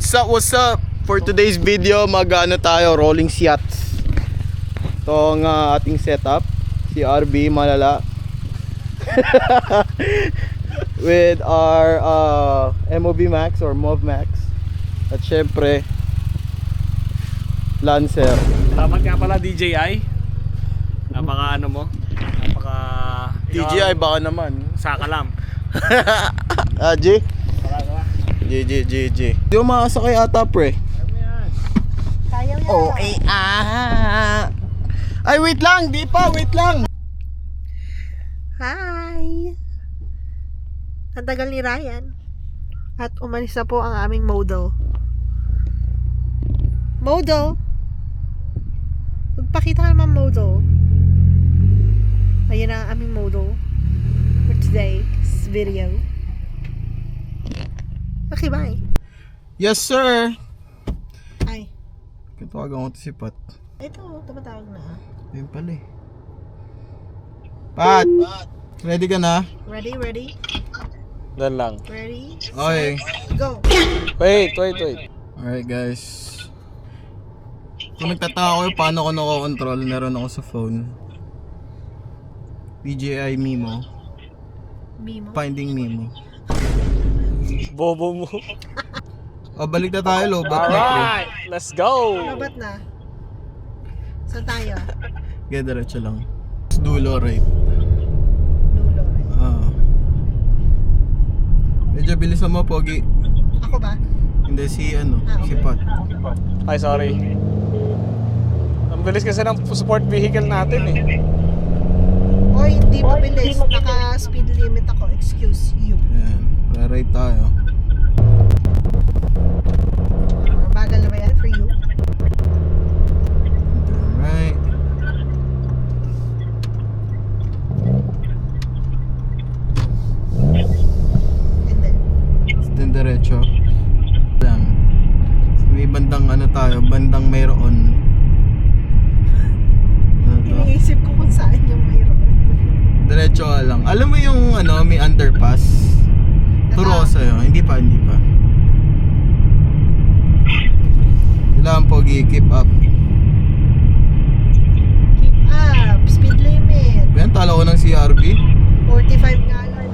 What's up, what's up? For today's video, mag-ano tayo, rolling yachts. Ito ang ating setup. Si RB malala. With our MOB Max or MOV Max. At syempre, Lancer. Salamat nga pala DJI. Napaka ano mo? Napaka DJI baka naman. Sakalam. G? G. Di umakasakay ata pre. Kaya yan. Oh, Ay, wait lang, di pa, wait lang. Hi! Ang tagal ni Ryan. At umalis na po ang aming model. Model! Magpakita ka naman model. Ayan ang aming model for today's video. Okay, bye. Yes, sir. Ay, Katawagan ko ito si Pat. ito, tumatawag na. Ayun pala eh. Pat! Ready ka na? Ready? Doon lang. Ready? Okay. Go! Wait. Alright guys. Kung nagtataka ko yung paano ko nako-control, meron ako sa phone. DJI Mimo. Mimo. Finding Mimo. Bobo mo. O, balik na tayo, lobat na pre. Alright, let's go. Labat na. Saan tayo? Okay, diretso lang. Dulo, right? Dulo. Right? Medyo bilisan mo, Pogi. Ako ba? Hindi, si ano, si Pat. Ay, sorry. Ang bilis kasi ng support vehicle natin eh. Oy, hindi mo bilis. Naka-speed limit ako. Excuse you. Ayan, ride tayo. Bagal na ba yan for you? Turn right. And then, Diretso lang. May bandang ano tayo, bandang mayroon. Ano to? iniisip ko kung saan yung mayroon. Diretso ka lang. Alam mo yung ano, may underpass. Turo ko sa'yo. Hindi pa. Kailangan Pogi, keep up. Keep up. Speed limit. Ayan, tala ko ng CRB. 45 nga lang.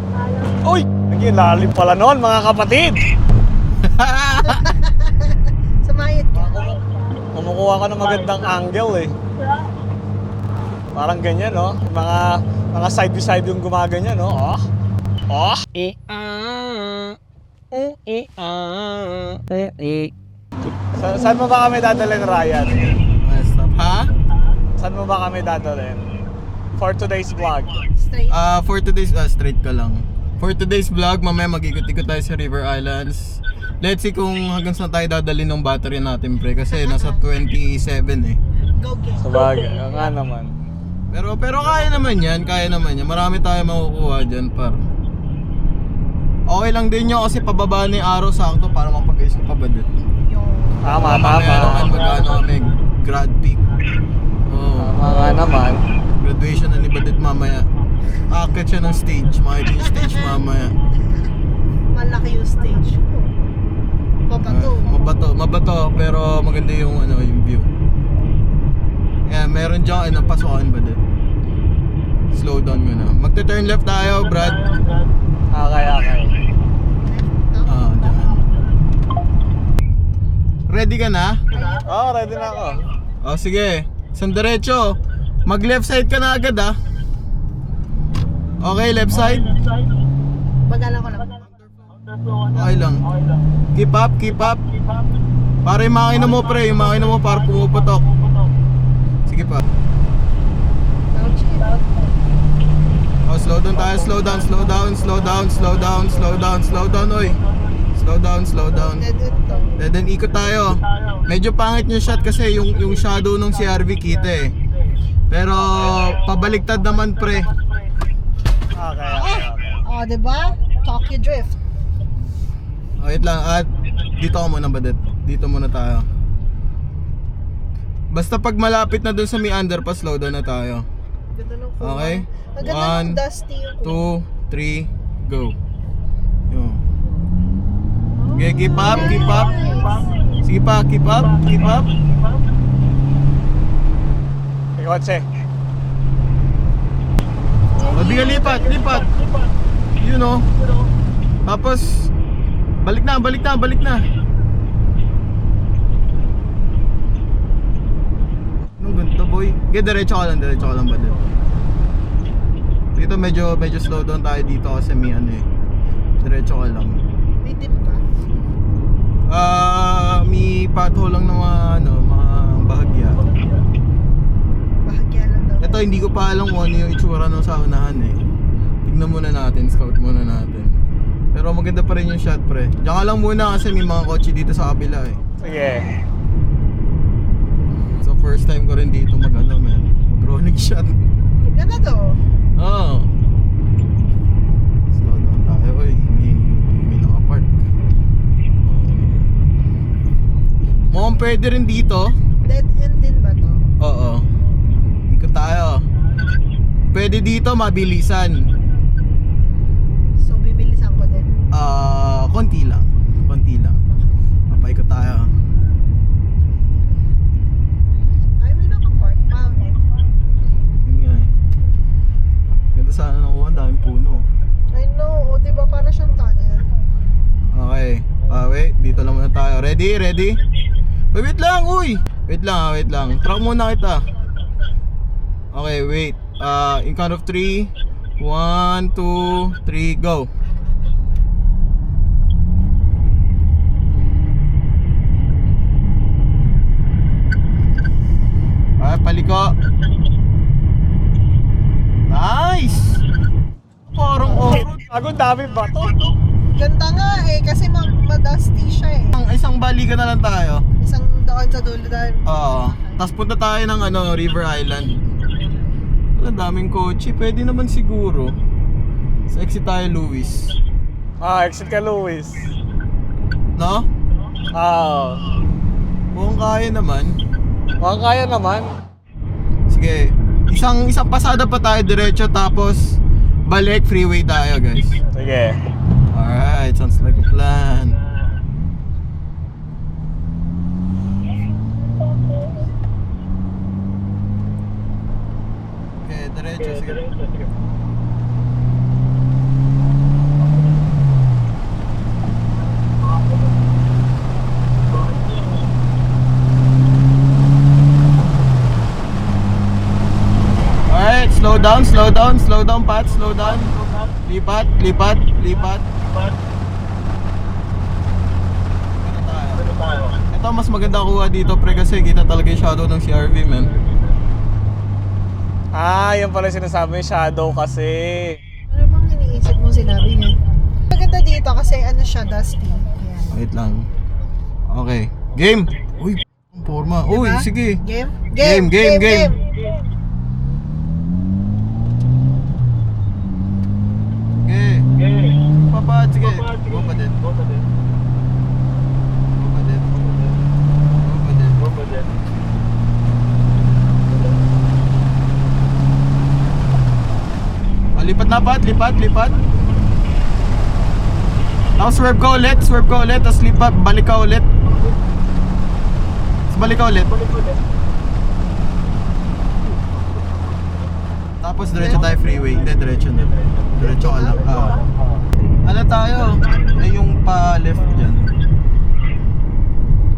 Uy! Naging lalim pala noon mga kapatid. Sumayit ka. Kumukuha ka ng magandang angle eh. Parang ganyan no? Mga side by side yung gumaganyan no? Saan mo ba kami dadalhin, Ryan? Stop, ha? Saan mo ba kami dadalhin? For today's vlog. Straight. For today's, straight ka lang. For today's vlog, mamaya mag-ikot-ikot tayo sa River Islands. Let's see kung hanggang saan tayo dadalhin ng battery natin, pre. Kasi nasa 27 eh. Go get. Sabagay, nga naman. Pero kaya naman yan. Marami tayo makukuha dyan, par. Okay lang din nyo kasi pababa na yung araw sakto para mapag-ayos ka pa ba din. Yung Tama. Magkano kami, grad peak. Oh, Tama nga naman. graduation na ni Badit mamaya. Akit siya ng stage, makita yung stage mamaya. malaki yung stage ko. Mabato, pero maganda yung yung view. Yeah, meron dyan pasokan ba din? Slow down ko na. Magte-turn left tayo, Brad. Okay. Dyan. Ready ka na? Ready na ako. Sige. Isang diretso. Mag left side ka na agad Okay, left side. Bagalan ko lang. Okay lang. Keep up. Para yung makina mo, pre. Yung makina mo para pumuputok. Sige pa. Slow down tayo. Slow down, oy. Slow down. Edit Then ikot tayo. Medyo pangit yung shot kasi yung shadow ng CRV kita eh. Pero pabaliktad naman, pre. Okay. Oh, diba? Tokyo Drift. Wait lang, at dito ka muna, Badet. Dito muna tayo. Basta pag malapit na dun sa may underpass, slow down na tayo. Ganda ng kulay. Okay? Ang ganda ng dusty yung kulay. 2, 3, go. Yun. Okay, keep up, keep up. Sige pa, keep up, keep up. May kotse. O, di ka lipat, lipat. You know. Tapos, balik na, balik na, balik na. Anong ganito, boy? Okay, diretso ka lang ba dito? Dito medyo slow down tayo dito kasi may ano eh. Diretso ka lang. May tip ba? May pothole lang ng mga bahagya. Bahagya lang daw. Ito, hindi ko pa alam kung ano yung itsura nung sa unahan eh. Tignan muna natin, scout muna natin. Pero maganda pa rin yung shot, pre. Diyan ka lang muna kasi may mga kotse dito sa kabila eh. Sige. So first time ko rin dito mag-rolling shot. Ganda to. Oo. Slow down tayo, oy. May nakapark. Mukhang pwede rin dito. Dead end din ba to? Oo. Ikot tayo. Pwede dito mabilisan. So, bibilisan ko din. Konti lang. Konti lang. Papaikot tayo. Ay, may nakapark. Pangit. Yun nga eh. Ganda sana nakuha, ang daming puno. I know. O, diba para siyang tunnel? Okay. Wait, dito lang muna tayo. Ready? Ready? Wait lang, uy! Wait lang. Track muna kita. Okay, wait. In count of 3. 1, 2, 3, go. Paliko. Nice! Parang off-road. Agong dami ba to? Ganda nga eh. Kasi madusty siya eh. Isang balikan na lang tayo. Isang doon sa dulo doon. Oo. Tapos punta tayo ng River Island. Wala, daming kotse. Pwede naman siguro. Sa exit tayo, Luis. Exit ka, Luis. No? Mukhang kaya naman. Kaya naman. Sige. Isang pasada pa tayo diretso tapos balik freeway tayo, guys. Sige. Alright, sounds like a plan. Okay, diretso, sige. Alright, slow down, Pat, slow down. Lipat. Ito, mas maganda kuha dito, pre, kasi kita talaga yung shadow ng CRV, man. Yan pala sinasabi yung shadow kasi. Ano bang iniisip mo sinabi niya? Maganda dito kasi ano siya, dusty. Ayan. Wait lang. Okay. Game! Uy, forma. Uy, Diba? sige. Game. Okay. Papa, sige. Go pa din. Lipat na, Pat. Lipat. Tapos swerve ka ulit. Tapos lipat. Balik ka ulit. Tapos diretso tayo freeway. Hindi, diretso na. Diretso ka lang. Ano tayo? Yung pa-left dyan.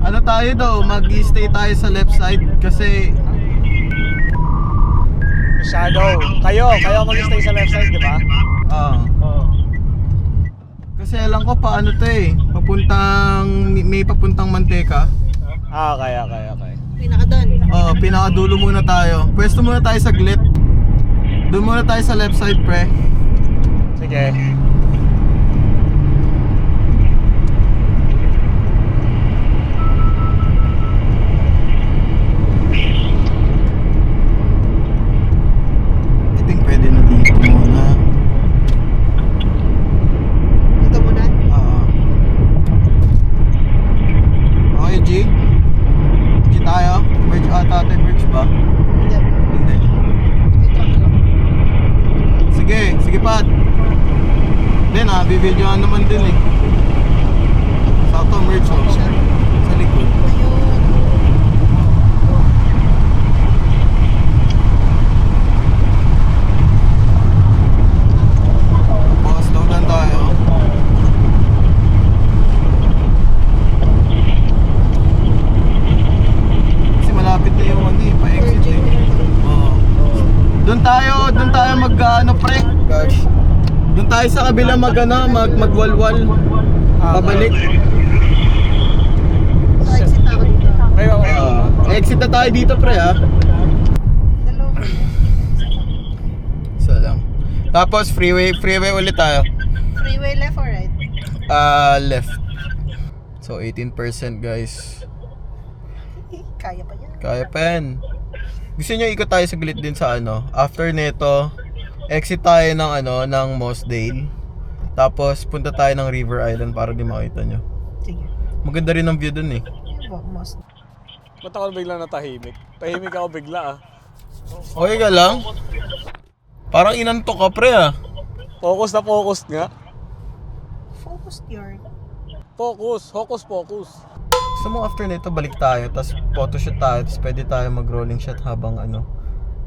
Ano tayo daw? Mag-stay tayo sa left side kasi Shadow. Kayo mag-stay sa left side, di ba? kasi alam ko paano to eh. May papuntang Manteca. Okay. Pinaka doon. Pinakadulo muna tayo. Pwesto muna tayo saglit. Doon muna tayo sa left side, pre. Sige. I think pwede na dito muna. Ito muna. Okay, G tayo. Merge ata tayo. Merge ba? Hindi. Hindi. Sige Pat. Then bibidyoan naman din eh. Sa Auto merge oh. Sa likod. Tapos, slow down tayo. Kasi malapit na yung pa-exit eh. Oo. Doon tayo mag pre. Gosh. Doon tayo sa kabila magwalwal. Pabalik. So, exit ako dito. Exit na tayo dito pre ha. Dalawa. Isa lang. Tapos freeway ulit tayo. Freeway left or right? Left. So 18% guys. Kaya pa yan. Kaya pa yan. Gusto nyo ikot tayo saglit din sa after nito, exit tayo ng Mossdale. Tapos punta tayo ng River Island para di makita nyo. Sige. Maganda rin ang view dun eh. Most. Ba't ako bigla natahimik? Tahimik ako bigla Okay ka lang? Parang inantok ka pre ah. Focus na focus nga. Focused yard. Focus. Gusto mo after nito balik tayo, tapos photoshoot tayo, tapos pwede tayo mag-rolling shot habang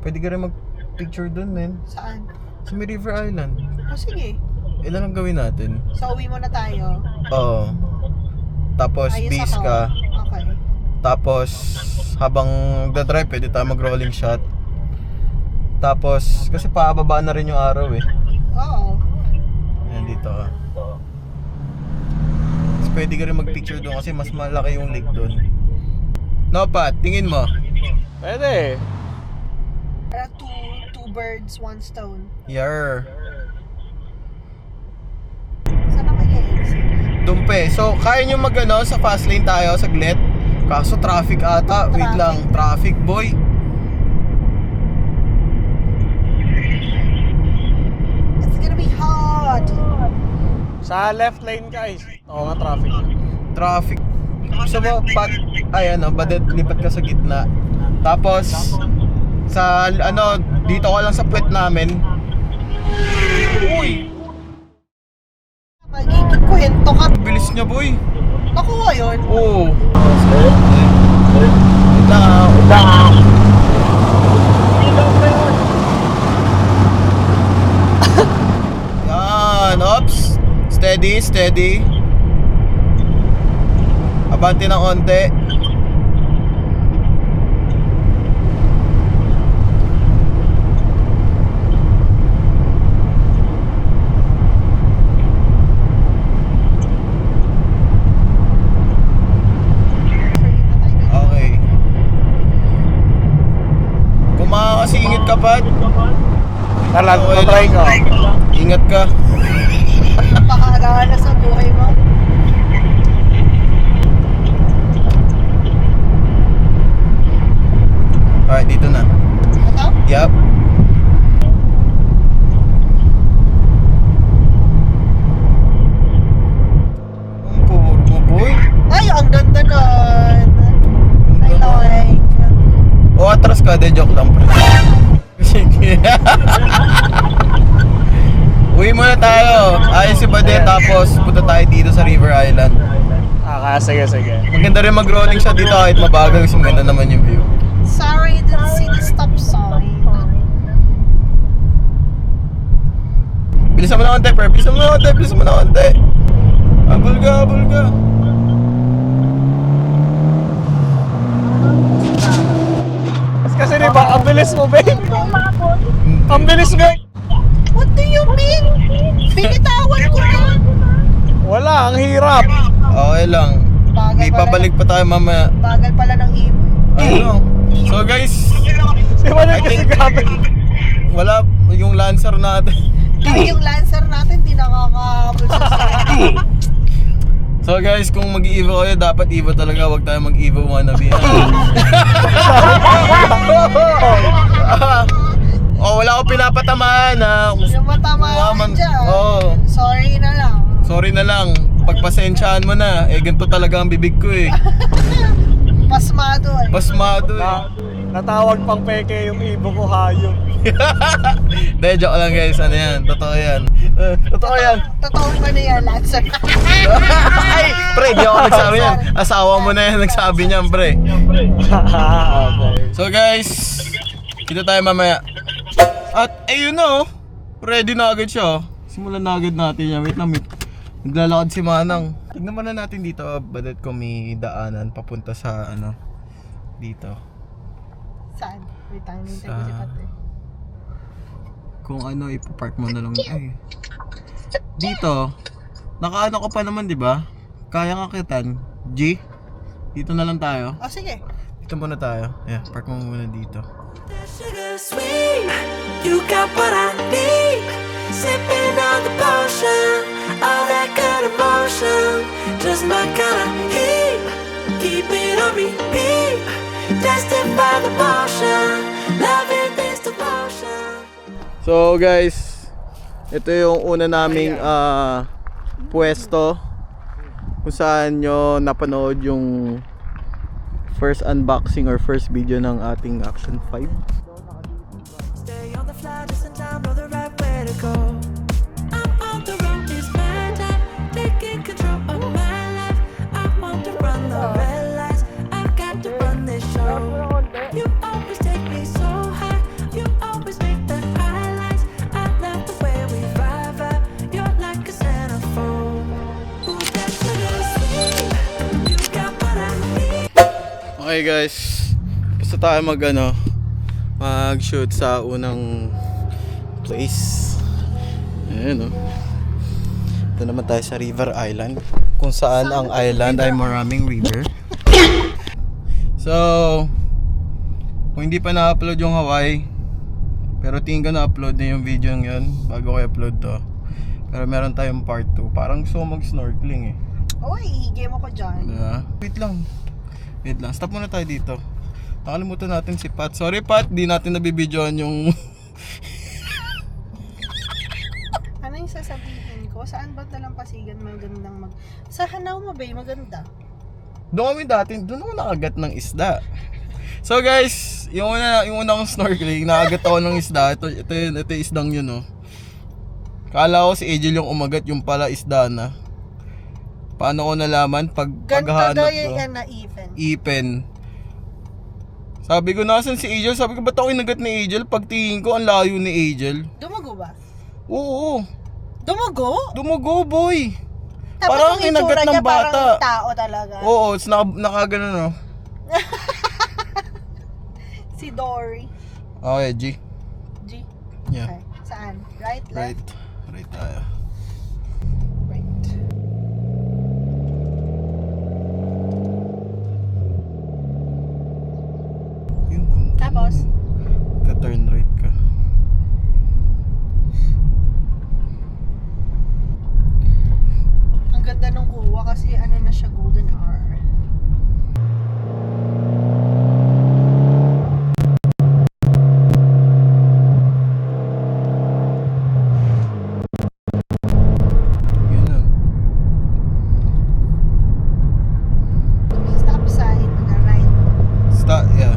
pwede ka rin mag-picture dun men. Saan? Sa may River Island. Oh, sige. Ilan ang gawin natin? So, uwi muna tayo. Oo. Tapos Ayos peace ako. ka. Okay. Tapos habang nagda-drive pwede tayo mag-rolling shot. Tapos kasi paababa na rin yung araw eh. Oo. Ayan dito ka. Tapos pwede ka rin mag-picture doon kasi mas malaki yung lake doon. No Pat, tingin mo. Pwede. Para two birds, one stone. Yar. Saan na mag-exit? Dumpe. So kaya nyo sa fast lane tayo saglit. Kaso traffic ata. Wait lang. Traffic boy. It's gonna be hot. Sa left lane guys. Oo nga traffic. Traffic. Gusto mo Pat, badet lipat ka sa gitna. Tapos sa dito ka lang sa puwet namin. Uy, Magiging kwento ka. bilis niya boy. Nakuha yun. Oo. Wait lang. Yan, ops. Steady. Abante ng onte. Okay. Kung makakasingit ka Pat, Tatry ko. ingat ka. Pakakagawa na sa buhay mo. Alright, dito na. Ito? Yup. Ang porbo boy. Ay, ang ganda nun. I like. O atras ka, de joke lang pre. Sige. Uwi muna tayo. Ayos si Bade, tapos punta tayo dito sa River Island. Sige. Maganda rin mag-rolling shot dito kahit mabagal kasi maganda naman yung view. Sorry, I didn't see the stop sign. Bilisan mo na konti, pre. Bilisan mo na konti. Habol ka. Kasi diba, ang bilis mo babe. Ang bilis nga. What do you mean? Binitawan ko na. Wala, ang hirap. Okay lang. Di pabalik pa tayo mamaya. Bagal pala ng ibon. So guys, Si Manay kasi grabe. wala yung Lancer natin. Ay, yung Lancer natin, di nakakahabol sa side. So guys, kung mag-Evo kayo, dapat Evo talaga. Huwag tayo mag-Evo wannabe. Wala akong pinapatamaan na. Yung matamaan dyan. Sorry na lang. Pagpasensyaan mo na. Ganito talaga ang bibig ko eh. Pasmado eh. Pasmado eh. Natawag pang peke yung ibo ko hayop. Hindi, joke lang guys. Ano yan? Totoo yan. Totoo yan. Totoo ba na yan, Lancer? Ay, pre, di ako nagsabi yan. Asawa mo na yan nagsabi niyan, pre. Okay. So guys, kita tayo mamaya. At ayun na oh. Ready na agad siya oh. Simulan na agad natin yan. Wait lang, naglalakad si Manang. Tignan muna natin dito, badat kung may daanan papunta sa ano dito. Saan? Wait, hinintay ko si Pat eh. Kung ano, ipapark mo na lang. Ay. Dito, nakaano ko pa naman, di ba? Kaya nga kitan. G, dito na lang tayo. Oh, sige. Dito muna tayo. Yeah, park mo muna dito. Sugar sweet, you got what I need. Sipping on the potion, all that good emotion. Just my kind of heat, keep it on repeat. Tested by the motion, loving this devotion. So guys, ito yung una naming pwesto kung saan nyo napanood yung first unboxing or first video ng ating Action 5. Stay on the fly just in time, know the right way to go. I'm on the road, it's my time, taking control of my life. I want to run the red lights, I've got to run this show. You always take me so high, you always make the highlights. I love the way we vibe up, you're like a centerfold. Ooh, that sugar sweet, you got what I need. Okay guys, gusto tayo mag-shoot sa unang place. Ayan o. Ito naman tayo sa River Island, kung saan ang island ay maraming river. So, kung hindi pa na-upload yung Hawaii, pero tingin ko na-upload na yung video yun bago ko i-upload to. Pero meron tayong part 2. Parang gusto ko mag-snorkeling eh. Uy, game ako dyan. Diba? Wait lang, stop muna tayo dito. Nakalimutan natin si Pat. Sorry Pat, di natin nabibidyoan yung Ano yung sasabihin ko? Saan ba talampasigan magandang Sa Hanau Bay, maganda. doon kami dati, doon ako nakagat ng isda. So guys, yung una kong snorkeling, nakagat ako ng isda. Ito yung isdang yun oh. Kala ko si Angel yung umagat, yung pala isda na. Paano ko nalaman? Ganito Paghahanap daw ko, yan na even. Ipen. Sabi ko, nasan si Angel? Sabi ko, ba't ako inagat ni Angel? Pagtingin ko, ang layo ni Angel. Dumugo ba? Oo, Dumugo? dumugo boy. Tapos Parang ang itsura inagat ng niya bata. parang tao talaga. Oo, it's nakaganon no. Si Dory. Okay, G. G. Yeah. Okay. Saan? Right? Right. Left? Right tayo. Right. Yung kung Tapos? ka-turn right ka. Ang ganda nung kuha kasi ano na siya, golden hour. Yun lang. Stop sign, mag-right. Yeah.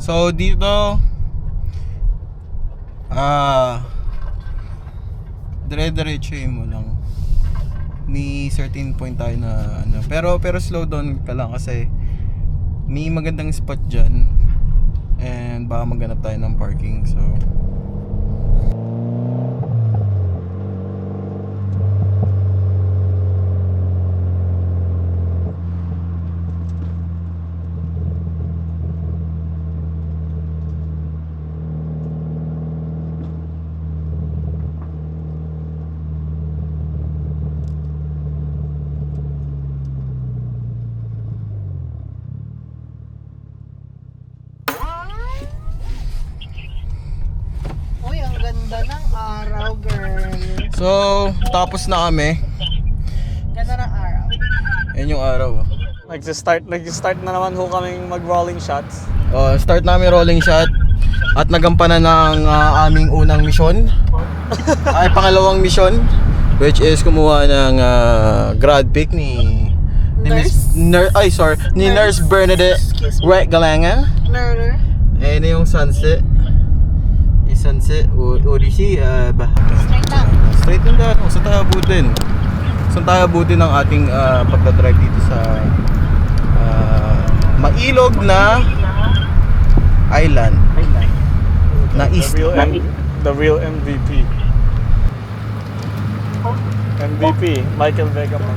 So dito dire-diretsuhin mo lang. May certain point tayo na ano, pero slow down ka lang kasi may magandang spot dyan and baka maghanap tayo ng parking. So Uy, ang ganda ng araw, girl. So, tapos na kami. Ganda ng araw. Yan yung araw. Nag-start na naman ho kaming mag-rolling shots. Start namin rolling shot. At nagampanan ng aming unang misyon. Ay, pangalawang misyon. Which is kumuha ng grad pic ni Nurse Bernadette Excuse me. Galanga. Nerder. Ayun na yung sunset. Yung sunset, Urishi, Straight lang. straight lang daan. Saan tayo abutin? Saan tayo abutin ng ating pagdadrive dito sa mailog na island na east. The real MVP. MVP, Michael Vega pa.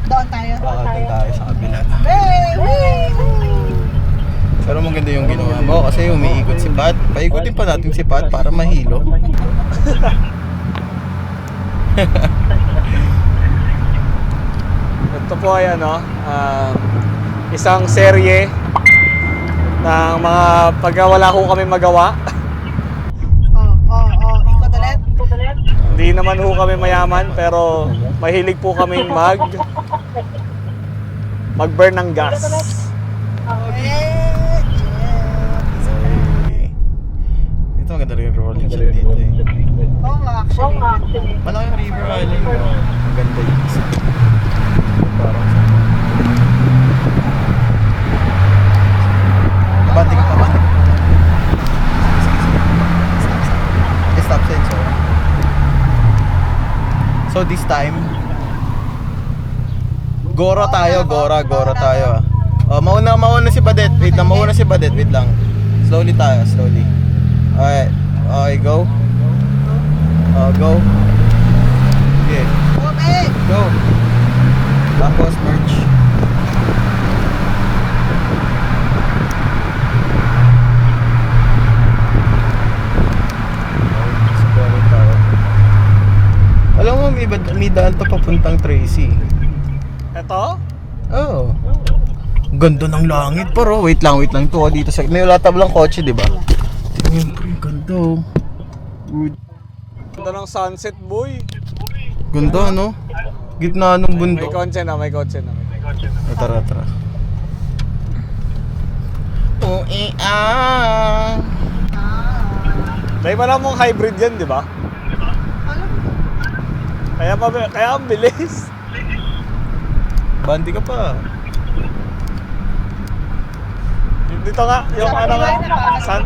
Doon tayo. Doon tayo sa kabila. Hey! Pero maganda yung ginawa mo kasi umiikot si Pat. Paikutin pa natin si Pat para mahilo. Ito po ay isang serye ng mga pagka wala ko kami magawa. Ikot ulit. Hindi naman ho kami mayaman pero mahilig po kami mag-burn ng gas. Ito maganda rin yung rolling shot dito eh. Oo nga, actually. Malaki yung River Island. Maganda yung isa. Parang Bante ka pa ba? Stop sensor. So this time Gora tayo. Mauna si Badet. Wait lang, wait lang. Slowly tayo, slowly. Alright, okay, go. Go. Okay, Okay. go. Tapos merge. Alam mo, may daan to papuntang Tracy. Ito? Oh. Ganda ng langit pero wait lang to dito sa may ulatab lang kotse, di ba? Tingnan mo, ganda. Good. Ganda ng sunset, boy. Ganda no? Gitna ng May bundok. kotse na. Tara. Dahil pala mong hybrid yan, di ba? Kaya ang bilis. Bandi ka pa. Dito nga, yung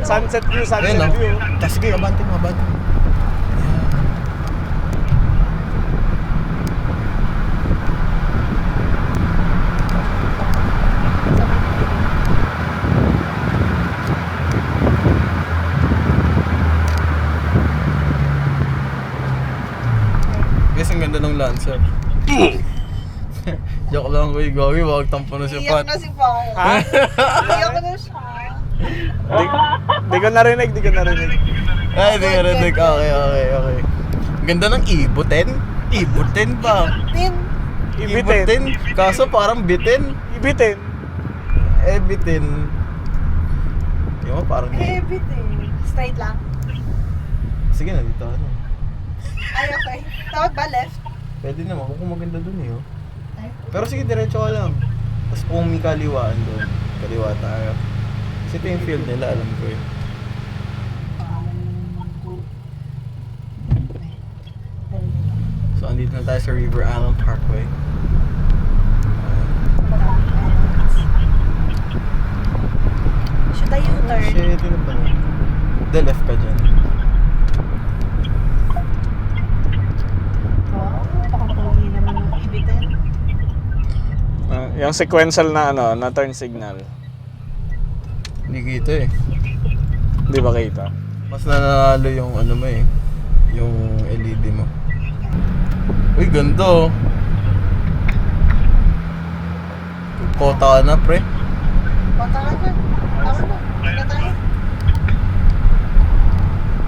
sunset view. Ayun no? Sige, abante mo. Guys, ang ganda ng Lancer. Joke lang ko, Gogi, wag tampo na si Iyak Pat. na si Pao. Ha? Iyak na siya. Di ko narinig. Ay, di ka rinig. Okay. Ganda ng Evo 10. Evo 10 ba? Tin. Evo 10. Kaso parang bitin. Ibitin. Bitin. Di mo parang Everything. Straight lang. Sige na, dito ano. Ay, okay. Tawag ba left? Pwede naman kung maganda dun eh. Oh. Ay. Pero sige, diretso ka lang. Tapos kung may kaliwaan doon, kaliwa tayo. Kasi ito yung field nila, alam ko eh. So, andito na tayo sa River Island Parkway. Should I U-turn? Shit, yun ba na? The left ka dyan. Pakapuli naman ng ibitin. Yung sequential na turn signal. Hindi kita eh. Di ba kita? Mas nanalo yung ano mo eh. Yung LED mo. Uy, ganda oh. Kota ka na, pre. Bata ka dyan. Tama na. Wala tayo.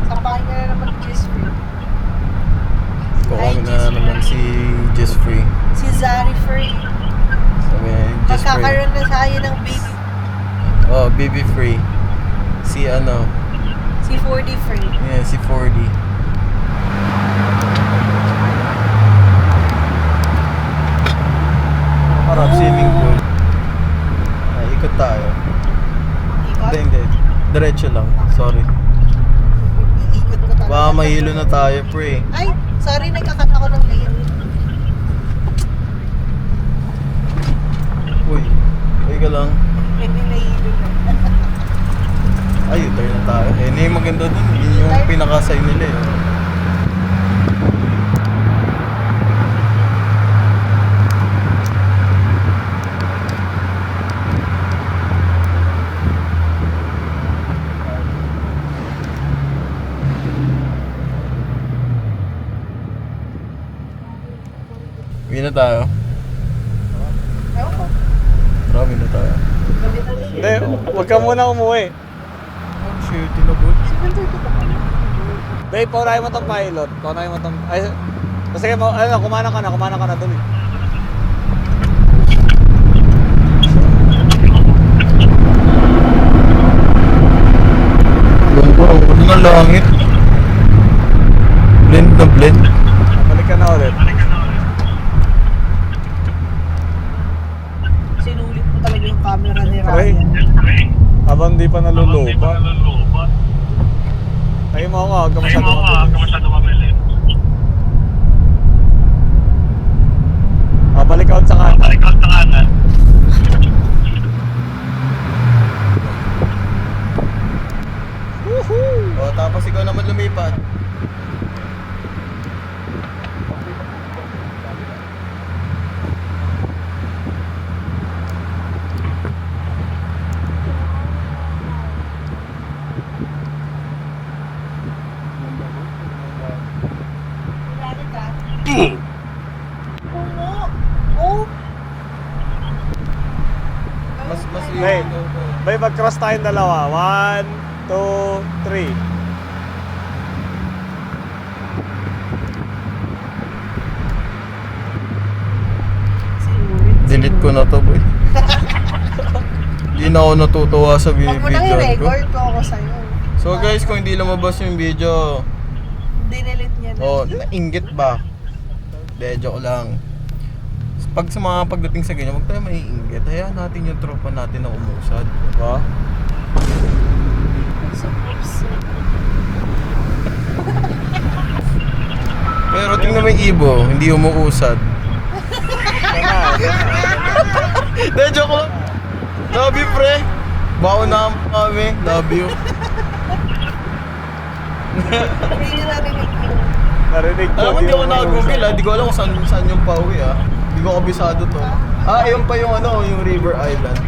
Sampahin ka na naman Kiss Free. Kuha na naman si Just Free. Si Zari Free. Sabi niya, Just Free. Magkakaroon na tayo ng baby. Oh, baby free. Si ano, Si 4D Free. yeah, si 4D. nahihilo na tayo, pre. Ay, sorry, nagkakat ako ng lane. Uy, ka lang. Hindi nahihilo na. Ay, tayo na tayo. Eh, hindi maganda dun. Yun yung pinaka-sign nila eh. Uwi na tayo. Ewan ko. Marami na tayo. Gabi na rin. Hindi, huwag ka muna umuwi. Oh shit, tinabot. Siguro ito pa pala. Babe, paunahin mo tong pilot. Paunahin mo tong... Ay, sige, kumana ka na dun eh. Ganda, wala ng langit. Blend na blend. Balik ka na ulit. Sinulit mo talaga yung camera ni Pre. Ryan. Habang di pa nalulupa. Tayo mo ako, huwag ka masyado mabilis. Balik out sa kanan. O, tapos ikaw naman lumipat. Marami ka? Oo. Oh. Mas Hey, bay, mag-cross tayong dalawa. 1, 2, 3. Sinulit. delete ko na to, boy. Hindi na ako natutuwa sa Huwag mo nang video ko. i-record ko ako sa'yo. So guys, kung hindi lumabas yung video, Dinilit niya na. oh, nainggit ba? De, joke lang. Pag sa mga pagdating sa ganyan, huwag tayo maiinggit. Hayaan natin yung tropa natin na umusad. Diba? So, oops. Pero tingnan mo yung ibo, hindi umuusad. De, joke lang. Love you, pre. Baon na kami. Love you. Hindi niya narinig yun. Narinig ko. Alam mo, hindi ako naka-google ah. Di ko alam kung saan yung pauwi ah. Hindi ko kabisado to. Ah, ayun pa yung ano, yung River Island.